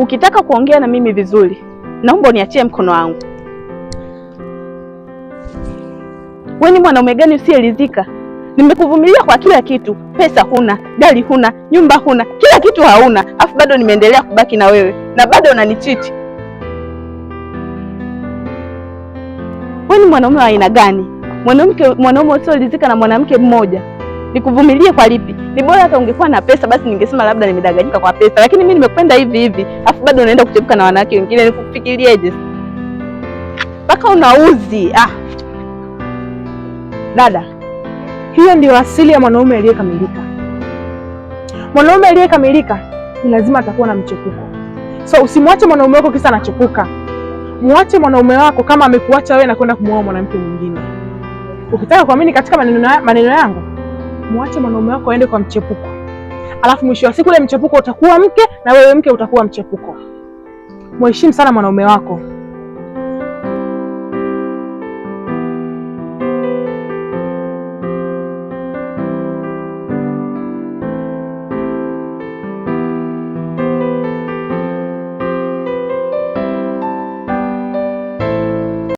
Ukitaka kuongea na mimi vizuri, naomba uniachie mkono wangu. Wewe ni mwanaume gani usiyeridhika? Nimekuvumilia kwa kila kitu, pesa huna, gari huna, nyumba huna, kila kitu hauna, afu bado nimeendelea kubaki na wewe na bado unanichiti. Wewe ni mwanaume wa aina gani? Mwanaume usioridhika na mwanamke mmoja. Nikuvumilie kwa lipi? Ni bora hata ungekuwa na pesa basi ningesema labda nimedanganyika kwa pesa, lakini mimi nimekupenda hivi hivi, afu bado unaenda kuchepuka na wanawake wengine. Nikufikirieje? Mpaka unauzi. Dada, hiyo ndio asili ya mwanaume aliyekamilika. Mwanaume aliyekamilika ni lazima atakuwa na mchepuko. So usimwache mwanaume wako kisa anachepuka. Muache mwanaume wako kama amekuacha wewe na kwenda kumuoa mwanamke mwingine. Ukitaka kuamini katika maneno yangu, muache mwanaume wako aende kwa mchepuko. Alafu mwisho wa siku ule mchepuko utakuwa mke na wewe mke utakuwa mchepuko. Mheshimu sana mwanaume wako.